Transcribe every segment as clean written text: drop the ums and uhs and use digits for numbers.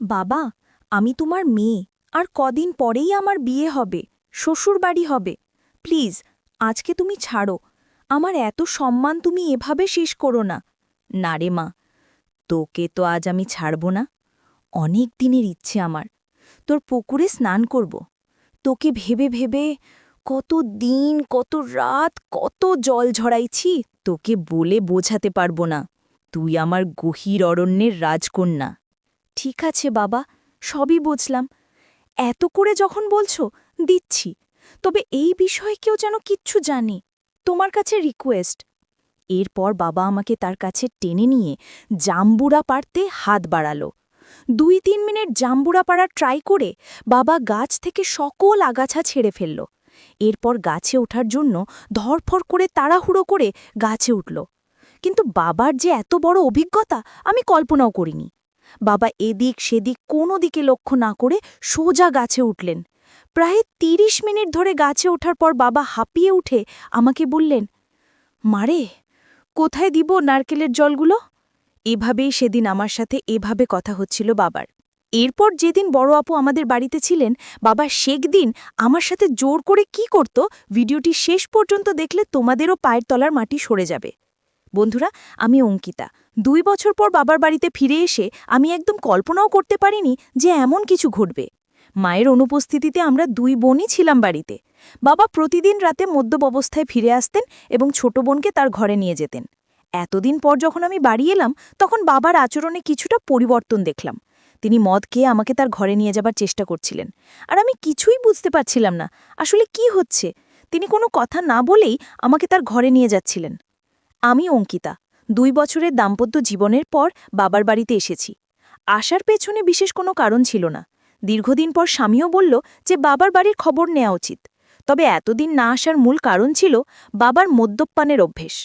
বাবা, আমি তোমার মেয়ে, আর কদিন পরেই আমার বিয়ে হবে, শ্বশুরবাড়ি হবে। প্লিজ, আজকে তুমি ছাড়ো। আমার এত সম্মান তুমি এভাবে শেষ করো না। না রে মা, তোকে তো আজ আমি ছাড়ব না। অনেক দিনের ইচ্ছে আমার, তোর পুকুরে স্নান করব। তোকে ভেবে ভেবে কত দিন, কত রাত, কত জল ঝরাইছি, তোকে বলে বোঝাতে পারব না। তুই আমার গহীর অরণ্যের রাজকন্যা। ঠিক আছে বাবা, সবই বুঝলাম। এত করে যখন বলছো, দিচ্ছি। তবে এই বিষয়ে কেউ যেন কিচ্ছু জানে। তোমার কাছে রিকোয়েস্ট। এরপর বাবা আমাকে তার কাছে টেনে নিয়ে জাম্বুরা পাড়তে হাত বাড়ালো। ২-৩ মিনিট জাম্বুরা পাড়া ট্রাই করে বাবা গাছ থেকে সকল আগাছা ছেড়ে ফেলল। এরপর গাছে ওঠার জন্য ধরফর করে তাড়াহুড়ো করে গাছে উঠল। কিন্তু বাবার যে এত বড় অভিজ্ঞতা আমি কল্পনাও করিনি। বাবা এদিক সেদিক কোনো দিকে লক্ষ্য না করে সোজা গাছে উঠলেন। প্রায় ৩০ মিনিট ধরে গাছে ওঠার পর বাবা হাঁপিয়ে উঠে আমাকে বললেন, মারে, কোথায় দিব নারকেলের জলগুলো? এভাবেই সেদিন আমার সাথে এভাবে কথা হচ্ছিল বাবার। এরপর যেদিন বড় আপু আমাদের বাড়িতে ছিলেন, বাবা সেদিন আমার সাথে জোর করে কি করত, ভিডিওটি শেষ পর্যন্ত দেখলে তোমাদেরও পায়ের তলার মাটি সরে যাবে। বন্ধুরা, আমি অঙ্কিতা। ২ বছর পর বাবার বাড়িতে ফিরে এসে আমি একদম কল্পনাও করতে পারিনি যে এমন কিছু ঘটবে। মায়ের অনুপস্থিতিতে আমরা ২ বোনই ছিলাম বাড়িতে। বাবা প্রতিদিন রাতে মদ্যপ অবস্থায় ফিরে আসতেন এবং ছোট বোনকে তার ঘরে নিয়ে যেতেন। এতদিন পর যখন আমি বাড়ি এলাম, তখন বাবার আচরণে কিছুটা পরিবর্তন দেখলাম। তিনি মদ খেয়ে আমাকে তার ঘরে নিয়ে যাবার চেষ্টা করছিলেন, আর আমি কিছুই বুঝতে পারছিলাম না আসলে কি হচ্ছে। তিনি কোনো কথা না বলেই আমাকে তার ঘরে নিয়ে যাচ্ছিলেন। আমি অঙ্কিতা। ২ বছরের দাম্পত্য জীবনের পর বাবার বাড়িতে এসেছি। আসার পেছনে বিশেষ কোনো কারণ ছিল না। দীর্ঘদিন পর স্বামীও বলল যে বাবার বাড়ির খবর নেওয়া উচিত। তবে এতদিন না আসার মূল কারণ ছিল বাবার মদ্যপানের অভ্যেস।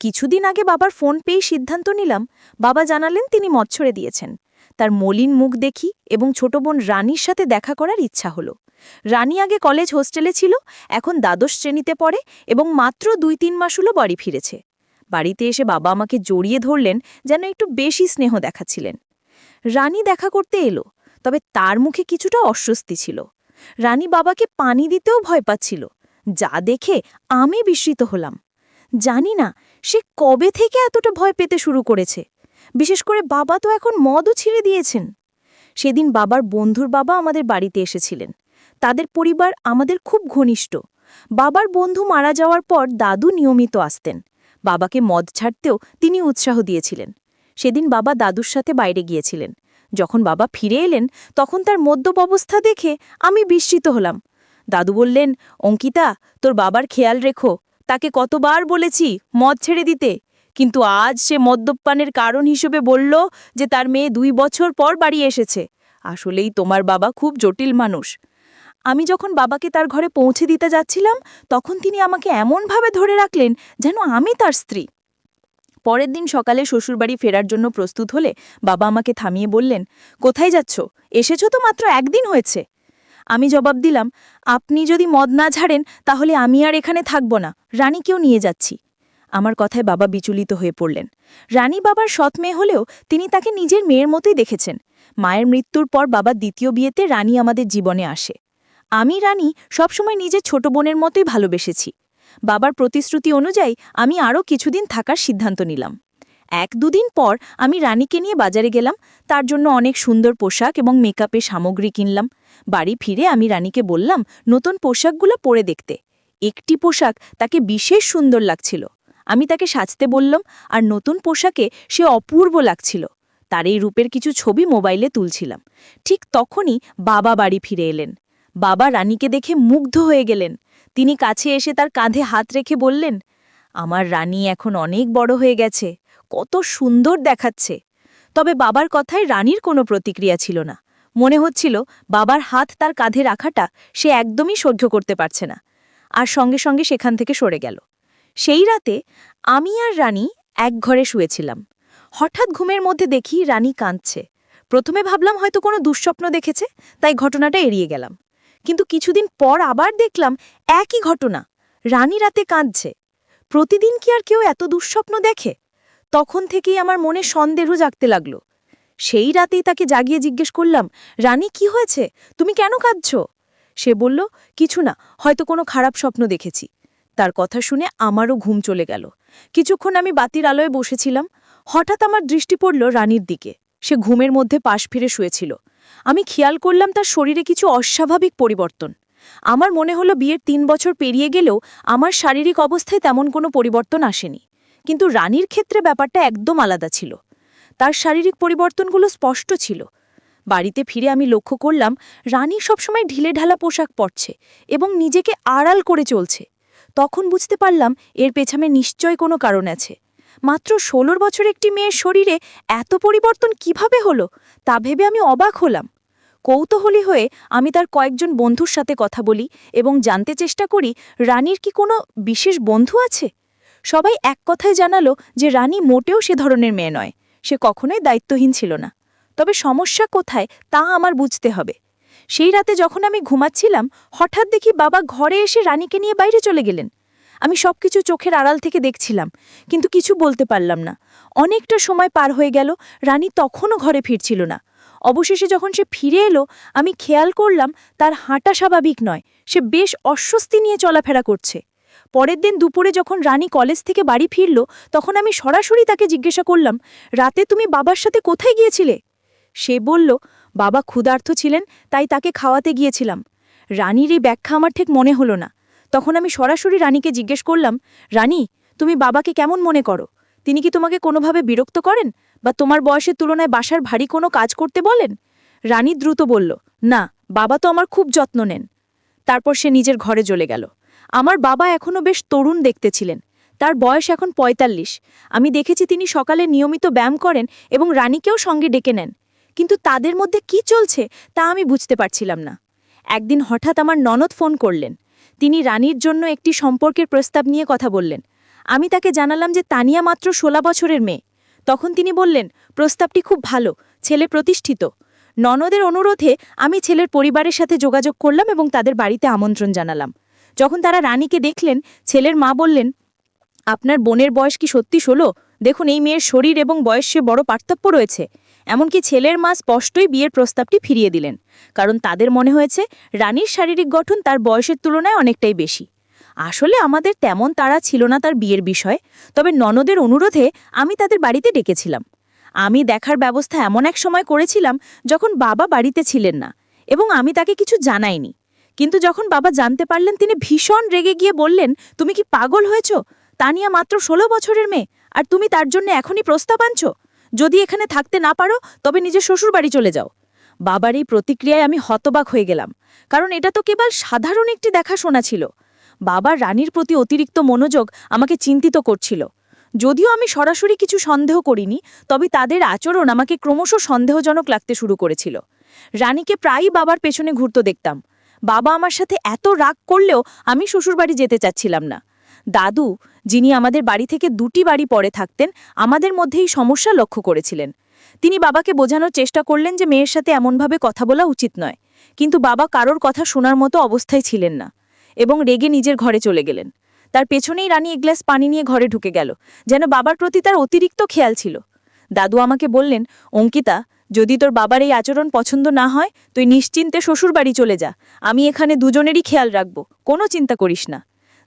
কিছুদিন আগে বাবার ফোন পেয়ে সিদ্ধান্ত নিলাম। বাবা জানালেন তিনি মদ ছেড়ে দিয়েছেন। তার মলিন মুখ দেখি এবং ছোট বোন রানীর সাথে দেখা করার ইচ্ছা হলো। রানী আগে কলেজ হোস্টেলে ছিল, এখন দ্বাদশ শ্রেণীতে পড়ে এবং মাত্র ২-৩ মাস হলো বাড়ি ফিরেছে। বাড়িতে এসে বাবা আমাকে জড়িয়ে ধরলেন, যেন একটু বেশি স্নেহ দেখাচ্ছিলেন। রানী দেখা করতে এলো, তবে তার মুখে কিছুটা অস্বস্তি ছিল। রানী বাবাকে পানি দিতেও ভয় পাচ্ছিল, যা দেখে আমি বিস্মিত হলাম। জানি না সে কবে থেকে এতটা ভয় পেতে শুরু করেছে। বিশেষ করে বাবা তো এখন মদও ছেড়ে দিয়েছেন। সেদিন বাবার বন্ধুর বাবা আমাদের বাড়িতে এসেছিলেন। তাদের পরিবার আমাদের খুব ঘনিষ্ঠ। বাবার বন্ধু মারা যাওয়ার পর দাদু নিয়মিত আসতেন। বাবাকে মদ ছাড়তেও তিনি উৎসাহ দিয়েছিলেন। সেদিন বাবা দাদুর সাথে বাইরে গিয়েছিলেন। যখন বাবা ফিরে এলেন, তখন তার মদ্যপ অবস্থা দেখে আমি বিস্মিত হলাম। দাদু বললেন, অঙ্কিতা, তোর বাবার খেয়াল রেখো। তাকে কতবার বলেছি মদ ছেড়ে দিতে, কিন্তু আজ সে মদ্যপানের কারণ হিসেবে বলল যে তার মেয়ে ২ বছর পর বাড়ি এসেছে। আসলেই তোমার বাবা খুব জটিল মানুষ। আমি যখন বাবাকে তার ঘরে পৌঁছে দিতে যাচ্ছিলাম, তখন তিনি আমাকে এমনভাবে ধরে রাখলেন যেন আমি তার স্ত্রী। পরের দিন সকালে শ্বশুরবাড়ি ফেরার জন্য প্রস্তুত হলে বাবা আমাকে থামিয়ে বললেন, কোথায় যাচ্ছ? এসেছো তো মাত্র ১ দিন হয়েছে। আমি জবাব দিলাম, আপনি যদি মদ না ঝাড়েন তাহলে আমি আর এখানে থাকব না, রানীকেও নিয়ে যাচ্ছি। আমার কথায় বাবা বিচলিত হয়ে পড়লেন। রানী বাবার সৎ মেয়ে হলেও তিনি তাকে নিজের মেয়ের মতোই দেখেছেন। মায়ের মৃত্যুর পর বাবার দ্বিতীয় বিয়েতে রানী আমাদের জীবনে আসে। আমি রানী সবসময় নিজের ছোট বোনের মতোই ভালোবেসেছি। বাবার প্রতিশ্রুতি অনুযায়ী আমি আরও কিছুদিন থাকার সিদ্ধান্ত নিলাম। ১-২ দিন পর আমি রানীকে নিয়ে বাজারে গেলাম। তার জন্য অনেক সুন্দর পোশাক এবং মেকআপের সামগ্রী কিনলাম। বাড়ি ফিরে আমি রানীকে বললাম নতুন পোশাকগুলো পরে দেখতে। একটি পোশাক তাকে বিশেষ সুন্দর লাগছিল। আমি তাকে সাজতে বললাম, আর নতুন পোশাকে সে অপূর্ব লাগছিল। তার এই রূপের কিছু ছবি মোবাইলে তুলছিলাম। ঠিক তখনই বাবা বাড়ি ফিরে এলেন। বাবা রানীকে দেখে মুগ্ধ হয়ে গেলেন। তিনি কাছে এসে তার কাঁধে হাত রেখে বললেন, আমার রানী এখন অনেক বড় হয়ে গেছে, কত সুন্দর দেখাচ্ছে। তবে বাবার কথায় রানীর কোনো প্রতিক্রিয়া ছিল না। মনে হচ্ছিল বাবার হাত তার কাঁধে রাখাটা সে একদমই সহ্য করতে পারছে না, আর সঙ্গে সঙ্গে সেখান থেকে সরে গেল। সেই রাতে আমি আর রানী এক ঘরে শুয়েছিলাম। হঠাৎ ঘুমের মধ্যে দেখি রানী কাঁদছে। প্রথমে ভাবলাম হয়তো কোনো দুঃস্বপ্ন দেখেছে, তাই ঘটনাটা এড়িয়ে গেলাম। কিন্তু কিছুদিন পর আবার দেখলাম একই ঘটনা। রানী রাতে কাঁদছে। প্রতিদিন কি আর কেউ এত দুঃস্বপ্ন দেখে? তখন থেকেই আমার মনে সন্দেহ জাগতে লাগল। সেই রাতেই তাকে জাগিয়ে জিজ্ঞেস করলাম, রানী কি হয়েছে, তুমি কেন কাঁদছ? সে বলল, কিছু না, হয়তো কোনো খারাপ স্বপ্ন দেখেছি। তার কথা শুনে আমারও ঘুম চলে গেল। কিছুক্ষণ আমি বাতির আলোয় বসেছিলাম। হঠাৎ আমার দৃষ্টি পড়ল রানীর দিকে। সে ঘুমের মধ্যে পাশ ফিরে শুয়েছিল। আমি খেয়াল করলাম তার শরীরে কিছু অস্বাভাবিক পরিবর্তন। আমার মনে হলো বিয়ের ৩ বছর পেরিয়ে গেলেও আমার শারীরিক অবস্থায় তেমন কোনো পরিবর্তন আসেনি। কিন্তু রানীর ক্ষেত্রে ব্যাপারটা একদম আলাদা ছিল। তার শারীরিক পরিবর্তনগুলো স্পষ্ট ছিল। বাড়িতে ফিরে আমি লক্ষ্য করলাম রানী সবসময় ঢিলেঢালা পোশাক পরছে এবং নিজেকে আড়াল করে চলছে। তখন বুঝতে পারলাম এর পেছনে নিশ্চয় কোনো কারণ আছে। মাত্র ১৬ বছর একটি মেয়ের শরীরে এত পরিবর্তন কিভাবে হলো তা ভেবে আমি অবাক হলাম। কৌতূহলী হয়ে আমি তার কয়েকজন বন্ধুর সাথে কথা বলি এবং জানতে চেষ্টা করি রানীর কি কোনো বিশেষ বন্ধু আছে। সবাই এক কথায় জানালো যে রানী মোটেও সে ধরনের মেয়ে নয়, সে কখনোই দায়িত্বহীন ছিল না। তবে সমস্যা কোথায় তা আমার বুঝতে হবে। সেই রাতে যখন আমি ঘুমাচ্ছিলাম, হঠাৎ দেখি বাবা ঘরে এসে রানীকে নিয়ে বাইরে চলে গেলেন। আমি সবকিছু চোখের আড়াল থেকে দেখছিলাম, কিন্তু কিছু বলতে পারলাম না। অনেকটা সময় পার হয়ে গেল, রানী তখনও ঘরে ফিরছিল না। অবশেষে যখন সে ফিরে এলো, আমি খেয়াল করলাম তার হাঁটা স্বাভাবিক নয়, সে বেশ অস্বস্তি নিয়ে চলাফেরা করছে। পরের দিন দুপুরে যখন রানী কলেজ থেকে বাড়ি ফিরল, তখন আমি সরাসরি তাকে জিজ্ঞাসা করলাম, রাতে তুমি বাবার সাথে কোথায় গিয়েছিলে? সে বলল, বাবা ক্ষুধার্ত ছিলেন, তাই তাকে খাওয়াতে গিয়েছিলাম। রানীর এই ব্যাখ্যা আমার ঠিক মনে হলো না। তখন আমি সরাসরি রানীকে জিজ্ঞেস করলাম, রানী, তুমি বাবাকে কেমন মনে করো? তিনি কি তোমাকে কোনোভাবে বিরক্ত করেন বা তোমার বয়সের তুলনায় বাসার ভারী কোনো কাজ করতে বলেন? রানী দ্রুত বলল, না, বাবা তো আমার খুব যত্ন নেন। তারপর সে নিজের ঘরে চলে গেল। আমার বাবা এখনও বেশ তরুণ দেখতে ছিলেন। তার বয়স এখন ৪৫। আমি দেখেছি তিনি সকালে নিয়মিত ব্যায়াম করেন এবং রানীকেও সঙ্গে ডেকে নেন। কিন্তু তাদের মধ্যে কি চলছে তা আমি বুঝতে পারছিলাম না। একদিন হঠাৎ আমার ননদ ফোন করলেন। তিনি রানীর জন্য একটি সম্পর্কের প্রস্তাব নিয়ে কথা বললেন। আমি তাকে জানালাম যে তানিয়া মাত্র ১৬ বছরের মেয়ে। তখন তিনি বললেন, প্রস্তাবটি খুব ভালো, ছেলে প্রতিষ্ঠিত। ননদের অনুরোধে আমি ছেলের পরিবারের সাথে যোগাযোগ করলাম এবং তাদের বাড়িতে আমন্ত্রণ জানালাম। যখন তারা রানীকে দেখলেন, ছেলের মা বললেন, আপনার বোনের বয়স কি সত্যি ১৬? দেখুন, এই মেয়ের শরীর এবং বয়সে বড় পার্থক্য রয়েছে। এমনকি ছেলের মা স্পষ্টই বিয়ের প্রস্তাবটি ফিরিয়ে দিলেন, কারণ তাদের মনে হয়েছে রানীর শারীরিক গঠন তার বয়সের তুলনায় অনেকটাই বেশি। আসলে আমাদের তেমন তাড়া ছিল না তার বিয়ের বিষয়ে, তবে ননদের অনুরোধে আমি তাদের বাড়িতে ডেকেছিলাম। আমি দেখার ব্যবস্থা এমন এক সময় করেছিলাম যখন বাবা বাড়িতে ছিলেন না, এবং আমি তাকে কিছু জানাইনি। কিন্তু যখন বাবা জানতে পারলেন, তিনি ভীষণ রেগে গিয়ে বললেন, তুমি কি পাগল হয়েছ? তানিয়া মাত্র ১৬ বছরের মেয়ে, আর তুমি তার জন্য এখনই প্রস্তাব আনছ? যদি এখানে থাকতে না পারো তবে নিজের শ্বশুরবাড়ি চলে যাও। বাবার এই প্রতিক্রিয়ায় আমি হতবাক হয়ে গেলাম, কারণ এটা তো কেবল সাধারণ একটি দেখাশোনা ছিল। বাবার রানীর প্রতি অতিরিক্ত মনোযোগ আমাকে চিন্তিত করছিল। যদিও আমি সরাসরি কিছু সন্দেহ করিনি, তবে তাদের আচরণ আমাকে ক্রমশ সন্দেহজনক লাগতে শুরু করেছিল। রানীকে প্রায়ই বাবার পেছনে ঘুরতে দেখতাম। বাবা আমার সাথে এত রাগ করলেও আমি শ্বশুরবাড়ি যেতে চাচ্ছিলাম না। দাদু, যিনি আমাদের বাড়ি থেকে ২টি বাড়ি পরে থাকতেন, আমাদের মধ্যে এই সমস্যা লক্ষ্য করেছিলেন। তিনি বাবাকে বোঝানোর চেষ্টা করলেন যে মেয়ের সাথে এমনভাবে কথা বলা উচিত নয়, কিন্তু বাবা কারোর কথা শোনার মতো অবস্থায় ছিলেন না এবং রেগে নিজের ঘরে চলে গেলেন। তার পেছনেই রানী এক গ্লাস পানি নিয়ে ঘরে ঢুকে গেল, যেন বাবার প্রতি তার অতিরিক্ত খেয়াল ছিল। দাদু আমাকে বললেন, অঙ্কিতা, যদি তোর বাবার এই আচরণ পছন্দ না হয়, তুই নিশ্চিন্তে শ্বশুরবাড়ি চলে যা। আমি এখানে দুজনেরই খেয়াল রাখব, কোনো চিন্তা করিস না।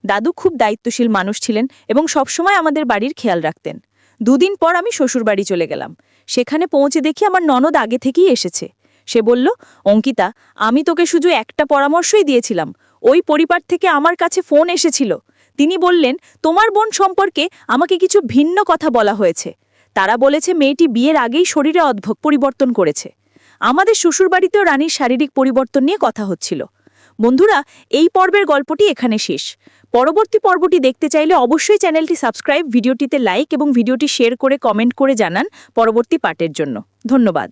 দাদু খুব দায়িত্বশীল মানুষ ছিলেন এবং সবসময় আমাদের বাড়ির খেয়াল রাখতেন। ২ দিন পর আমি শ্বশুরবাড়ি চলে গেলাম। সেখানে পৌঁছে দেখি আমার ননদ আগে থেকেই এসেছে। সে বলল, অঙ্কিতা, আমি তোকে শুধু একটা পরামর্শই দিয়েছিলাম। ওই পরিবার থেকে আমার কাছে ফোন এসেছিল। তিনি বললেন, তোমার বোন সম্পর্কে আমাকে কিছু ভিন্ন কথা বলা হয়েছে। তারা বলেছে মেয়েটি বিয়ের আগেই শরীরে অদ্ভুত পরিবর্তন করেছে। আমাদের শ্বশুরবাড়িতেও রানীর শারীরিক পরিবর্তন নিয়ে কথা হচ্ছিল। বন্ধুরা, এই পর্বের গল্পটি এখানে শেষ। পরবর্তী পর্বটি দেখতে চাইলে অবশ্যই চ্যানেলটি সাবস্ক্রাইব, ভিডিওটিতে লাইক এবং ভিডিওটি শেয়ার করে কমেন্ট করে জানান পরবর্তী পার্টের জন্য। ধন্যবাদ।